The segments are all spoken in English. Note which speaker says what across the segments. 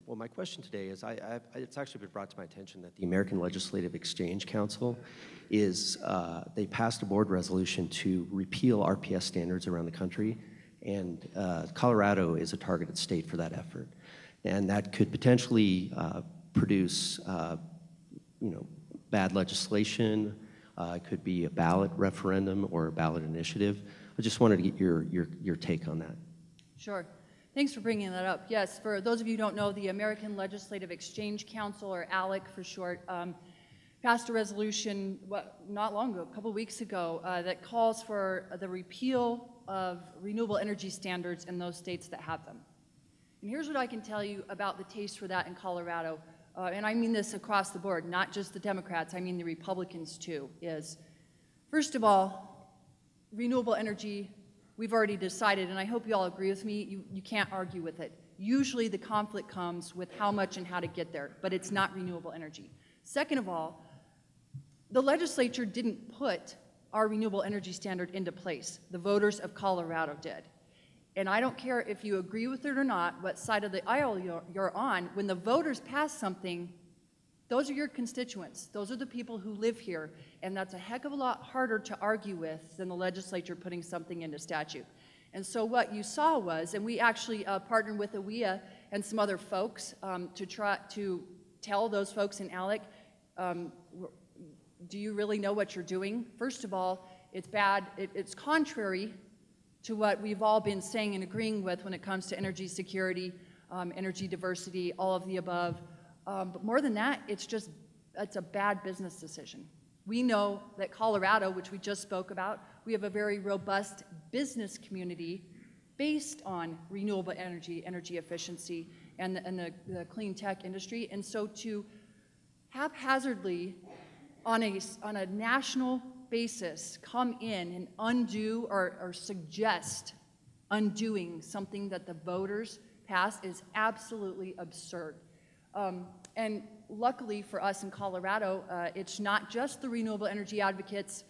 Speaker 1: Well, my question today is, it's actually been brought to my attention that the American Legislative Exchange Council they passed a board resolution to repeal RPS standards around the country, and Colorado is a targeted state for that effort. And that could potentially produce, bad legislation. It could be a ballot referendum or a ballot initiative. I just wanted to get your take on that.
Speaker 2: Sure. Thanks for bringing that up. Yes, for those of you who don't know, the American Legislative Exchange Council, or ALEC for short, passed a resolution not long ago, a couple weeks ago, that calls for the repeal of renewable energy standards in those states that have them. And here's what I can tell you about the taste for that in Colorado, and I mean this across the board, not just the Democrats, I mean the Republicans too, is, first of all, renewable energy, we've already decided, and I hope you all agree with me, you can't argue with it. Usually the conflict comes with how much and how to get there, but it's not renewable energy. Second of all, the legislature didn't put our renewable energy standard into place. The voters of Colorado did. And I don't care if you agree with it or not, what side of the aisle you're on, when the voters pass something, those are your constituents. Those are the people who live here, and that's a heck of a lot harder to argue with than the legislature putting something into statute. And so what you saw was, and we actually partnered with AWEA and some other folks to try to tell those folks in ALEC, do you really know what you're doing? First of all, it's bad, it's contrary to what we've all been saying and agreeing with when it comes to energy security, energy diversity, all of the above. But more than that, it's a bad business decision. We know that Colorado, which we just spoke about, we have a very robust business community based on renewable energy, energy efficiency, and the clean tech industry. And so to haphazardly, on a national basis, come in and undo or suggest undoing something that the voters passed is absolutely absurd. And luckily for us in Colorado, it's not just the renewable energy advocates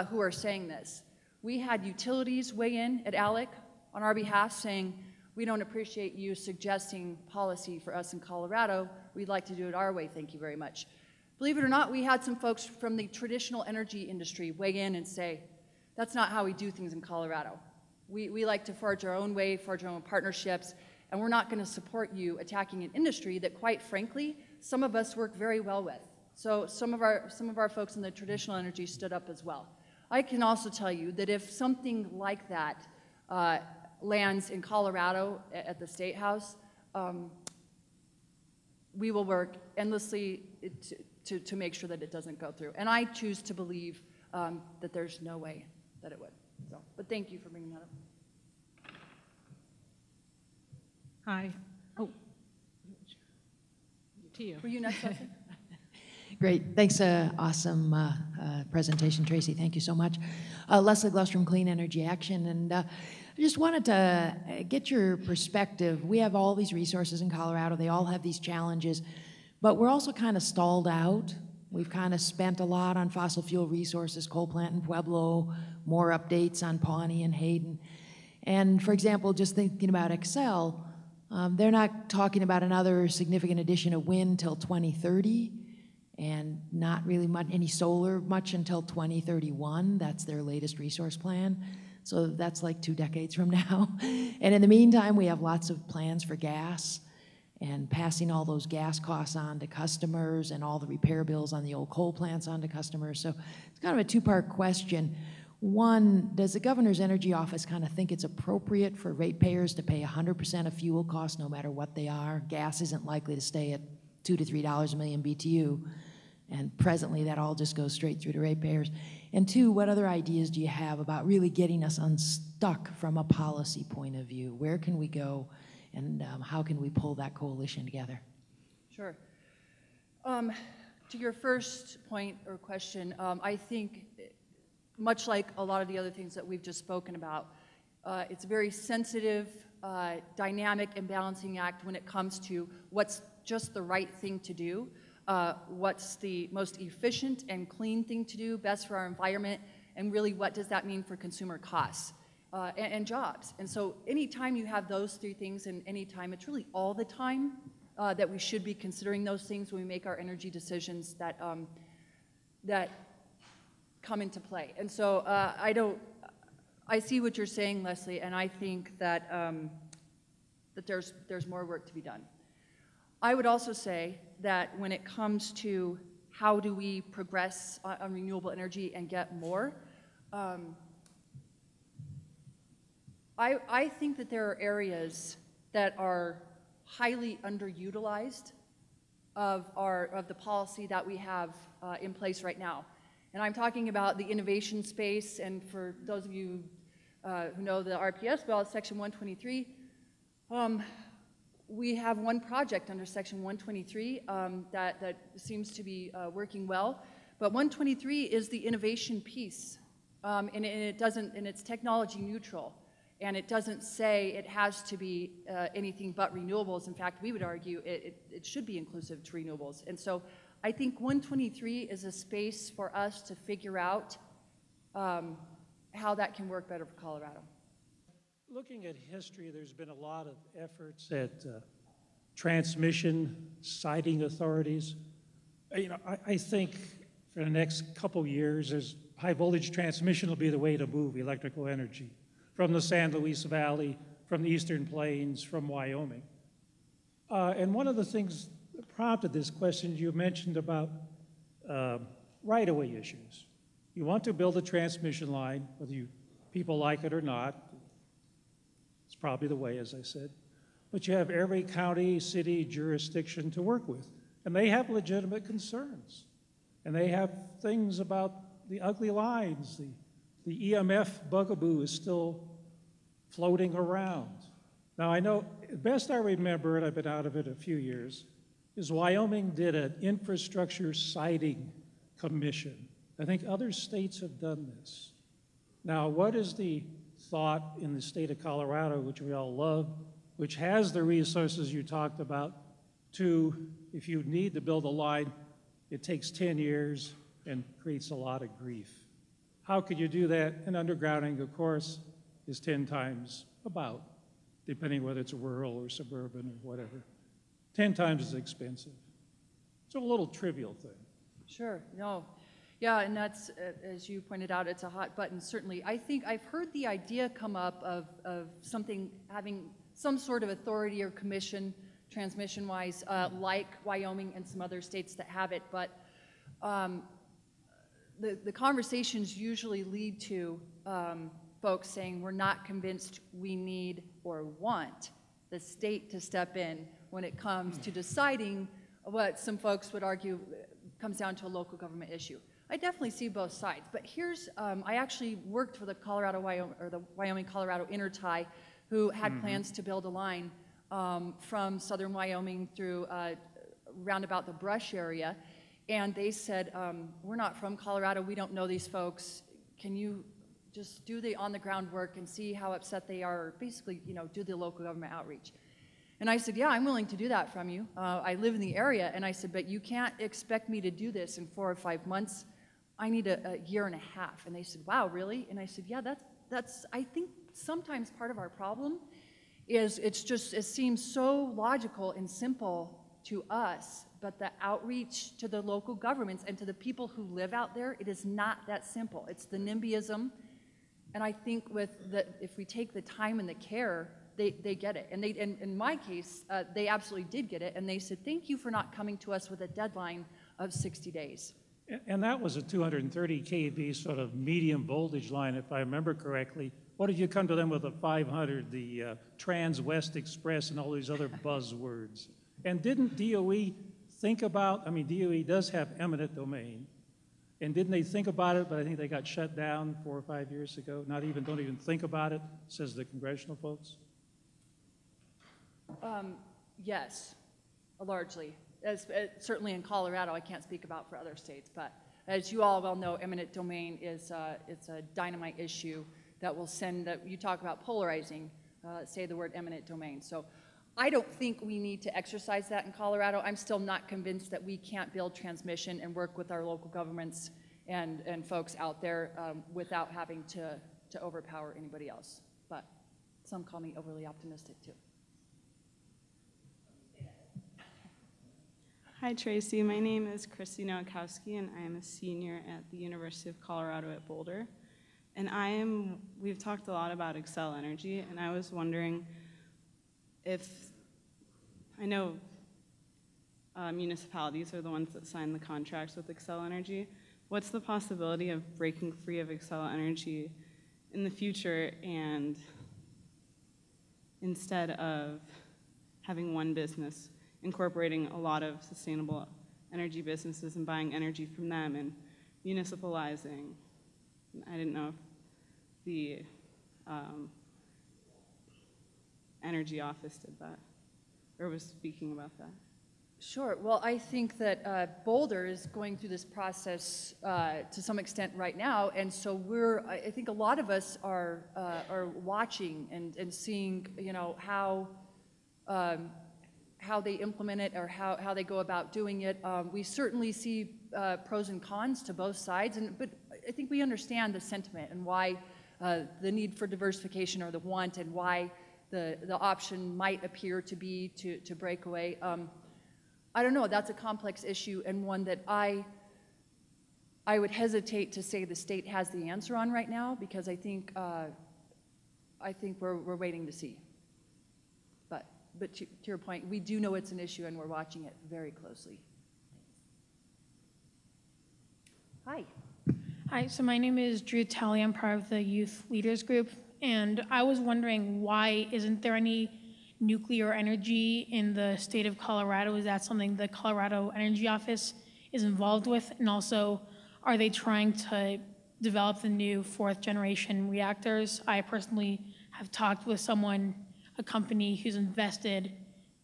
Speaker 2: who are saying this. We had utilities weigh in at ALEC on our behalf saying, we don't appreciate you suggesting policy for us in Colorado. We'd like to do it our way, thank you very much. Believe it or not, we had some folks from the traditional energy industry weigh in and say, that's not how we do things in Colorado. We like to forge our own way, forge our own partnerships, and we're not going to support you attacking an industry that, quite frankly, some of us work very well with. So some of our folks in the traditional energy stood up as well. I can also tell you that if something like that lands in Colorado at the State House, we will work endlessly to make sure that it doesn't go through. And I choose to believe that there's no way that it would. So, but thank you for bringing that up.
Speaker 3: Hi. Oh, to you.
Speaker 2: Were you next, Leslie?
Speaker 4: Great. Thanks. Awesome presentation, Tracee. Thank you so much. Leslie Gluss from Clean Energy Action. And I just wanted to get your perspective. We have all these resources in Colorado. They all have these challenges. But we're also kind of stalled out. We've kind of spent a lot on fossil fuel resources, coal plant in Pueblo, more updates on Pawnee and Hayden. And for example, just thinking about Excel, they're not talking about another significant addition of wind till 2030, and not really any solar much until 2031. That's their latest resource plan. So that's like 2 decades from now. And in the meantime, we have lots of plans for gas and passing all those gas costs on to customers and all the repair bills on the old coal plants on to customers. So it's kind of a 2-part question. One, does the governor's energy office kind of think it's appropriate for ratepayers to pay 100% of fuel costs no matter what they are? Gas isn't likely to stay at $2 to $3 a million BTU, and presently that all just goes straight through to ratepayers. And 2, what other ideas do you have about really getting us unstuck from a policy point of view? Where can we go, and how can we pull that coalition together?
Speaker 2: Sure. To your first point or question, I think much like a lot of the other things that we've just spoken about, it's a very sensitive, dynamic and balancing act when it comes to what's just the right thing to do, what's the most efficient and clean thing to do, best for our environment, and really what does that mean for consumer costs and jobs. And so anytime you have those 3 things, and anytime, it's really all the time, that we should be considering those things when we make our energy decisions that, that come into play. And so I see what you're saying, Leslie, and I think that, that there's more work to be done. I would also say that when it comes to how do we progress on renewable energy and get more, I think that there are areas that are highly underutilized of the policy that we have in place right now. And I'm talking about the innovation space, and for those of you who know the RPS bill, Section 123, we have one project under Section 123 that seems to be working well, but 123 is the innovation piece, and it's technology neutral. And it doesn't say it has to be anything but renewables. In fact, we would argue it should be inclusive to renewables. And so I think 123 is a space for us to figure out how that can work better for Colorado.
Speaker 5: Looking at history, there's been a lot of efforts at transmission siting authorities. You know, I think for the next couple years, there's high voltage transmission will be the way to move electrical energy from the San Luis Valley, from the Eastern Plains, from Wyoming. And one of the things that prompted this question, you mentioned about right-of-way issues. You want to build a transmission line, whether people like it or not. It's probably the way, as I said. But you have every county, city, jurisdiction to work with. And they have legitimate concerns. And they have things about the ugly lines. The EMF bugaboo is still floating around. Now I know, best I remember, and I've been out of it a few years, is Wyoming did an infrastructure siting commission. I think other states have done this. Now, what is the thought in the state of Colorado, which we all love, which has the resources you talked about, to, if you need to build a line, it takes 10 years and creates a lot of grief. How could you do that? And undergrounding, of course, is 10 times about, depending whether it's rural or suburban or whatever. 10 times as expensive. It's a little trivial thing.
Speaker 2: Sure, no. Yeah, and that's, as you pointed out, it's a hot button, certainly. I think I've heard the idea come up of something, having some sort of authority or commission, transmission-wise, like Wyoming and some other states that have it, but the conversations usually lead to folks saying we're not convinced we need or want the state to step in when it comes to deciding what some folks would argue comes down to a local government issue. I definitely see both sides, but here's, I actually worked for the Wyoming-Colorado intertie, who had plans to build a line from southern Wyoming through roundabout the Brush area, and they said, we're not from Colorado, we don't know these folks, can you just do the on-the-ground work and see how upset they are, or basically, you know, do the local government outreach. And I said, yeah, I'm willing to do that from you. I live in the area, and I said, but you can't expect me to do this in 4 or 5 months. I need a year and a half. And they said, wow, really? And I said, yeah, that's I think sometimes part of our problem is it seems so logical and simple to us, but the outreach to the local governments and to the people who live out there, it is not that simple. It's the NIMBYism. And I think if we take the time and the care, they get it. And in my case, they absolutely did get it. And they said, thank you for not coming to us with a deadline of 60 days.
Speaker 5: And that was a 230 kV sort of medium voltage line, if I remember correctly. What if you come to them with a 500, the Trans-West Express and all these other buzzwords? And didn't DOE think about, I mean, DOE does have eminent domain, and didn't they think about it, but I think they got shut down 4 or 5 years ago. Don't even think about it, says the congressional folks.
Speaker 2: Yes, largely. Certainly in Colorado, I can't speak about for other states, but as you all well know, eminent domain is it's a dynamite issue that will send, you talk about polarizing, say the word eminent domain. So I don't think we need to exercise that in Colorado. I'm still not convinced that we can't build transmission and work with our local governments and folks out there without having to overpower anybody else. But some call me overly optimistic too.
Speaker 6: Hi, Tracee. My name is Christy Nowakowski, and I am a senior at the University of Colorado at Boulder. And we've talked a lot about Xcel Energy, and I was wondering if, I know municipalities are the ones that sign the contracts with Xcel Energy. What's the possibility of breaking free of Xcel Energy in the future, and instead of having one business incorporating a lot of sustainable energy businesses and buying energy from them and municipalizing? I didn't know if the energy office did that or was speaking about that.
Speaker 2: Sure. Well, I think that Boulder is going through this process to some extent right now, and so I think a lot of us are watching and seeing, you know, how they implement it or how they go about doing it. We certainly see pros and cons to both sides, but I think we understand the sentiment and why the need for diversification or the want, and why the option might appear to be to break away. I don't know, that's a complex issue, and one that I would hesitate to say the state has the answer on right now, because I think we're waiting to see. But to your point, we do know it's an issue, and we're watching it very closely. Hi.
Speaker 3: Hi, so my name is Drew Talley. I'm part of the Youth Leaders Group, and I was wondering, why isn't there any nuclear energy in the state of Colorado? Is that something the Colorado Energy Office is involved with? And also, are they trying to develop the new 4th generation reactors? I personally have talked with someone, a company who's invested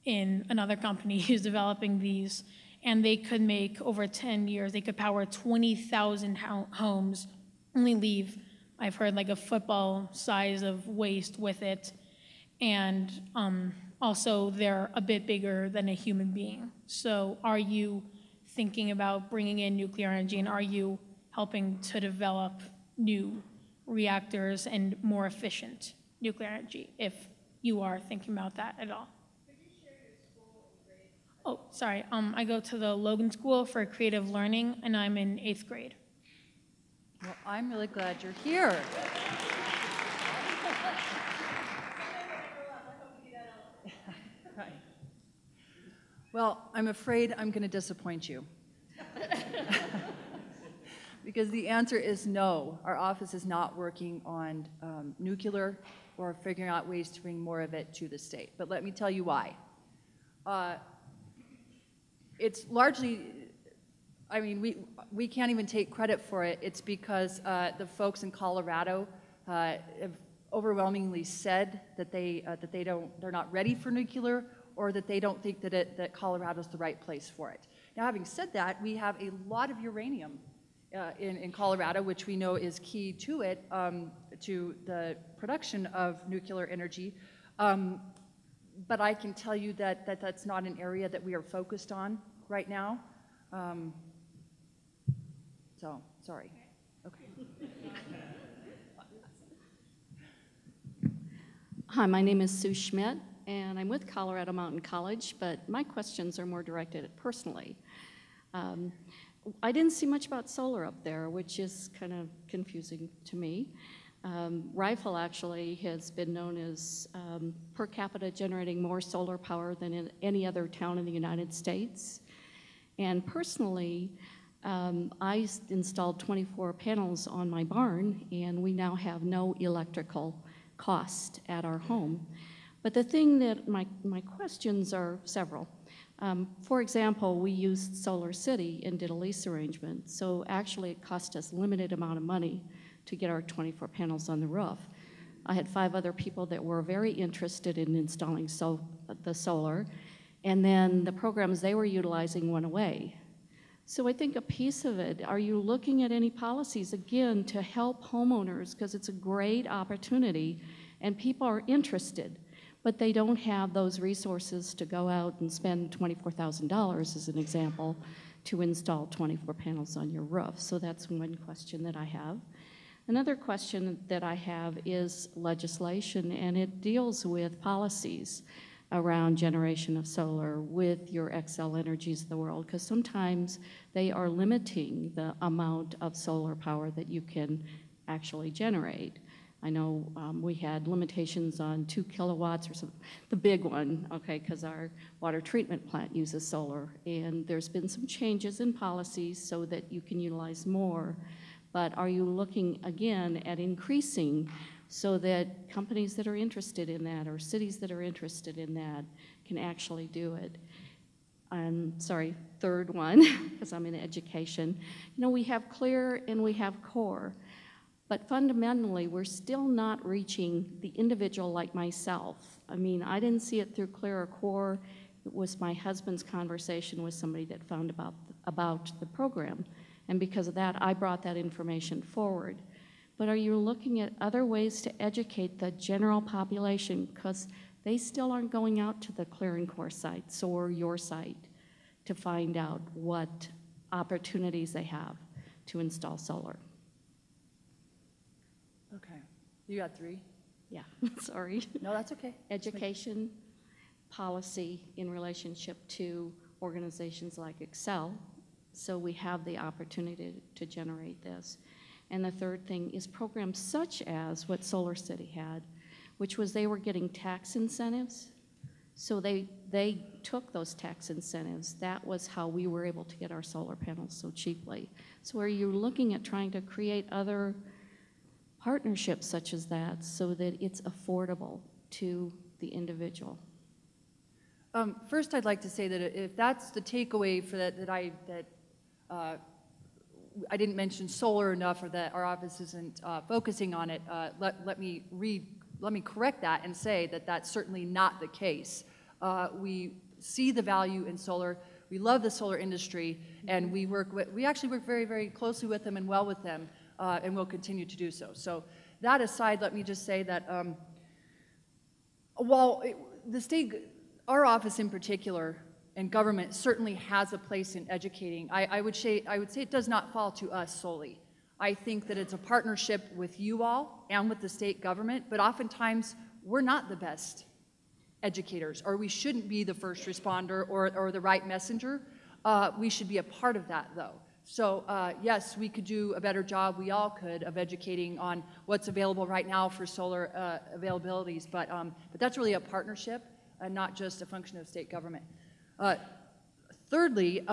Speaker 3: in another company who's developing these, and they could make, over 10 years, they could power 20,000 homes, only leave, I've heard, like a football size of waste with it. And also they're a bit bigger than a human being. So are you thinking about bringing in nuclear energy, and are you helping to develop new reactors and more efficient nuclear energy, if you are thinking about that at all? Could you share your school and grade? Oh, sorry. I go to the Logan School for Creative Learning, and I'm in 8th grade.
Speaker 2: Well, I'm really glad you're here. Right. Well, I'm afraid I'm going to disappoint you. Because the answer is no. Our office is not working on nuclear or figuring out ways to bring more of it to the state. But let me tell you why. It's largely, I mean, we can't even take credit for it. It's because the folks in Colorado have overwhelmingly said that they're not ready for nuclear, or that they don't think that Colorado's the right place for it. Now, having said that, we have a lot of uranium in Colorado, which we know is key to it, to the production of nuclear energy. But I can tell you that that's not an area that we are focused on right now. So, sorry. Okay.
Speaker 7: Hi, my name is Sue Schmidt, and I'm with Colorado Mountain College, but my questions are more directed at personally. I didn't see much about solar up there, which is kind of confusing to me. Rifle actually has been known as per capita generating more solar power than in any other town in the United States. And personally, I installed 24 panels on my barn, and we now have no electrical cost at our home. But the thing that my questions are several. For example, we used Solar City and did a lease arrangement, so actually it cost us limited amount of money to get our 24 panels on the roof. I had 5 other people that were very interested in installing the solar, and then the programs they were utilizing went away. So I think a piece of it, are you looking at any policies, again, to help homeowners, because it's a great opportunity, and people are interested, but they don't have those resources to go out and spend $24,000, as an example, to install 24 panels on your roof. So that's one question that I have. Another question that I have is legislation, and it deals with policies. around generation of solar with your Xcel Energies of the world, because sometimes they are limiting the amount of solar power that you can actually generate. I know we had limitations on 2 kilowatts or something, the big one, okay, because our water treatment plant uses solar. And there's been some changes in policies so that you can utilize more. But are you looking again at increasing so that companies that are interested in that or cities that are interested in that can actually do it? And sorry, third one, because I'm in education. You know, we have CLEAR and we have CORE. But fundamentally, we're still not reaching the individual like myself. I mean, I didn't see it through CLEAR or CORE. It was my husband's conversation with somebody that found about the program. And because of that, I brought that information forward. But are you looking at other ways to educate the general population? Because they still aren't going out to the CLEAR and CORE sites or your site to find out what opportunities they have to install solar.
Speaker 2: Okay. You got 3?
Speaker 7: Yeah, sorry.
Speaker 2: No, that's okay.
Speaker 7: Education, policy in relationship to organizations like Xcel, so we have the opportunity to generate this. And the third thing is programs such as what Solar City had, which was they were getting tax incentives. So they took those tax incentives. That was how we were able to get our solar panels so cheaply. So are you looking at trying to create other partnerships such as that so that it's affordable to the individual?
Speaker 2: First, I'd like to say that if that's the takeaway for that I didn't mention solar enough, or that our office isn't focusing on it, let me correct that and say that that's certainly not the case. We see the value in solar. We love the solar industry, and we actually work very, very closely with them and well with them, and we'll continue to do so. So that aside, let me just say that while our office in particular, and government certainly has a place in educating, I would say it does not fall to us solely. I think that it's a partnership with you all and with the state government, but oftentimes we're not the best educators, or we shouldn't be the first responder or the right messenger. We should be a part of that, though. So yes, we could do a better job, we all could, of educating on what's available right now for solar availabilities, but that's really a partnership and not just a function of state government. Thirdly,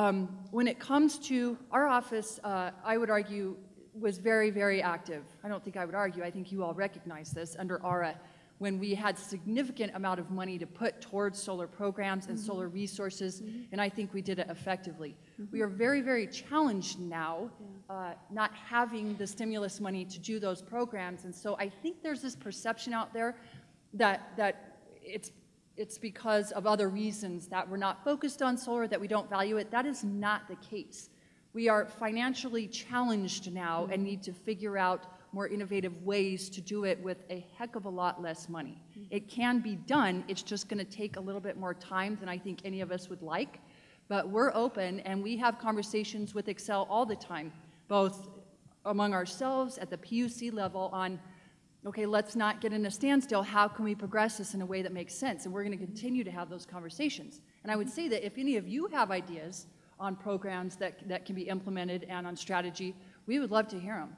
Speaker 2: when it comes to our office, I would argue was very, very active. I don't think I would argue, I think you all recognize this, under ARA, when we had significant amount of money to put towards solar programs and solar resources, and I think we did it effectively. We are very, very challenged now, not having the stimulus money to do those programs, and so I think there's this perception out there that it's because of other reasons that we're not focused on solar, that we don't value it. That is not the case. We are financially challenged now and need to figure out more innovative ways to do it with a heck of a lot less money. It can be done, it's just gonna take a little bit more time than I think any of us would like, but we're open and we have conversations with Xcel all the time, both among ourselves at the PUC level on, okay, let's not get in a standstill, how can we progress this in a way that makes sense? And we're gonna continue to have those conversations. And I would say that if any of you have ideas on programs that can be implemented and on strategy, we would love to hear them.